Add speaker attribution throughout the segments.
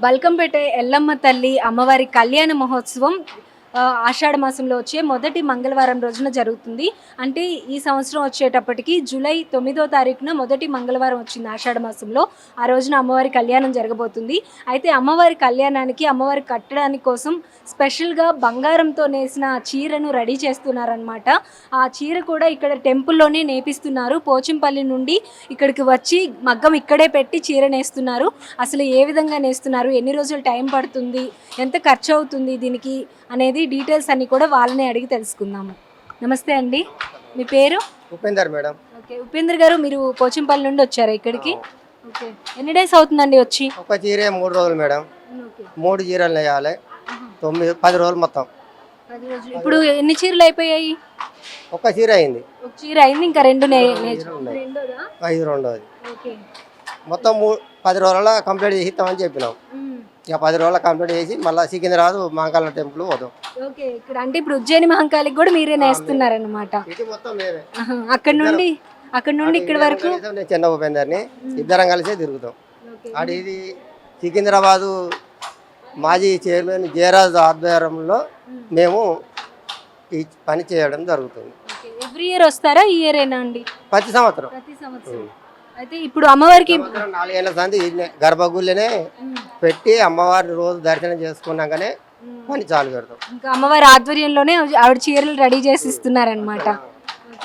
Speaker 1: బల్కంపేట ఎల్లమ్మ తల్లి అమ్మవారి కళ్యాణ మహోత్సవం ఆషాఢ మాసంలో వచ్చే మొదటి మంగళవారం రోజున జరుగుతుంది. అంటే ఈ సంవత్సరం వచ్చేటప్పటికి జూలై 9వ తారీఖున మొదటి మంగళవారం వచ్చింది ఆషాఢ మాసంలో. ఆ రోజున అమ్మవారి కళ్యాణం జరగబోతుంది. అయితే అమ్మవారి కళ్యాణానికి అమ్మవారి కట్టడానికి కోసం స్పెషల్గా బంగారంతో నేసిన చీరను రెడీ చేస్తున్నారనమాట. ఆ చీర కూడా ఇక్కడ టెంపుల్లోనే నేపిస్తున్నారు. పోచంపల్లి నుండి ఇక్కడికి వచ్చి మగ్గం ఇక్కడే పెట్టి చీర నేస్తున్నారు. అసలు ఏ విధంగా నేస్తున్నారు, ఎన్ని రోజులు టైం పడుతుంది, ఎంత ఖర్చు అవుతుంది దీనికి అనేది డీటెయిల్స్ అన్ని కూడా వాళ్ళని అడిగి తెలుసుకుందాము. నమస్తే అండి, మీ పేరు?
Speaker 2: ఉపేందర్ మేడం.
Speaker 1: ఓకే, ఉపేందర్ గారు మీరు పోచంపల్లి నుండి వచ్చారా ఇక్కడికి? ఓకే, ఎన్ని డేస్ అవుతుందండి వచ్చి?
Speaker 2: ఒక చీరే 3 రోజులు మేడం. 3 చీరలు వేయాలి. 10 రోజులు మొత్తం.
Speaker 1: 10 రోజులు. ఇప్పుడు ఎన్ని చీరలు అయిపోయాయి?
Speaker 2: ఒక చీర అయింది.
Speaker 1: ఒక చీర అయింది, ఇంకా 2 రెండోదా?
Speaker 2: 5 రెండోది.
Speaker 1: ఓకే,
Speaker 2: మొత్తం 10 రోజుల కంప్లీట్ చేస్తామని చెప్పినాం. ఇక 10 రోజుల కంప్లీట్ చేసి మళ్ళీ సికింద్రాబాద్ మహాకాళ టెంపుల్ పోతాం.
Speaker 1: ఓకే, ఇక్కడ అంటే ఇప్పుడు ఉజ్జయిని మహంకాళికి కూడా మీరే నేస్తున్నారనమాట.
Speaker 2: ఇది మొత్తం మేమే.
Speaker 1: అక్కడ నుండి ఇక్కడ వరకు
Speaker 2: నేను చిన్న ఉపేందర్ని ఇద్దరం కలిసే తిరుగుతాం. అది ఇది సికింద్రాబాదు మాజీ చైర్మన్ జయరాజు ఆధ్వర్యంలో మేము ఈ పని చేయడం జరుగుతుంది.
Speaker 1: ఎవ్రీ ఇయర్ వస్తారా? ఈ ఇయర్ ఏనా అండి?
Speaker 2: ప్రతి సంవత్సరం.
Speaker 1: ప్రతి సంవత్సరం. అయితే ఇప్పుడు అమ్మవారికి
Speaker 2: 4 ఏళ్ల సంది గర్భగుళ్ళనే పెట్టి అమ్మవారిని రోజు దర్శనం చేసుకున్నాకనే పని చాలు పెడతాం.
Speaker 1: ఇంకా అమ్మవారి ఆధ్వర్యంలోనే ఆవిడ చీరలు రెడీ చేసి ఇస్తున్నారనమాట.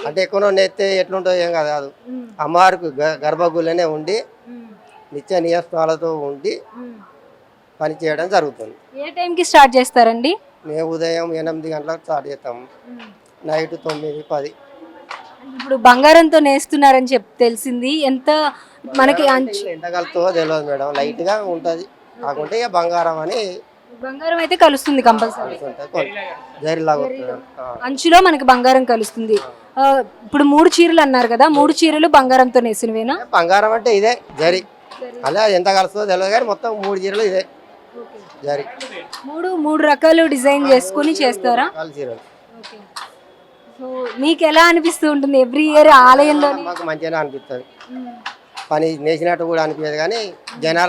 Speaker 2: అంటే ఎక్కువ నెత్తే ఎట్లుంటో ఏం కాదు. అమ్మవారికి గర్భగుళ్ళనే ఉండి నిత్య నియమాలతో ఉండి పని చేయడం జరుగుతుంది.
Speaker 1: ఏ టైంకి స్టార్ట్ చేస్తారండి?
Speaker 2: మేము ఉదయం 8 గంటలకు స్టార్ట్ చేస్తాము, నైట్ 9, 10.
Speaker 1: ఇప్పుడు బంగారంతో నేస్తున్నారని తెలిసింది. ఎంత మనకి
Speaker 2: ఎంత కలుతుందో తెలియదు మేడం, లైట్ గా ఉంటది. కాకుంటే ఇక బంగారం అని
Speaker 1: బంగారం అయితే కలుస్తుంది కంపల్సరీ.
Speaker 2: జరిలాగా
Speaker 1: అంచులో మనకి బంగారం కలుస్తుంది. ఇప్పుడు 3 చీరలు అన్నారు కదా, 3 చీరలు బంగారంతో నేసినవేనా?
Speaker 2: బంగారం అంటే ఇదే జరి. అలా ఎంత కలుస్తుందో తెలియదు కానీ మొత్తం 3 చీరలు ఇదే జరి.
Speaker 1: 3 రకాలు డిజైన్ చేసుకుని చేస్తారా?
Speaker 2: చీరలు.
Speaker 1: సో మీకు ఎలా అనిపిస్తూ ఉంటుంది ఎవ్రీ ఇయర్ ఆలయంలో?
Speaker 2: మాకు మంచిగానే అనిపిస్తుంది. పని నేసినట్టు కూడా అనిపించదు కానీ జనాల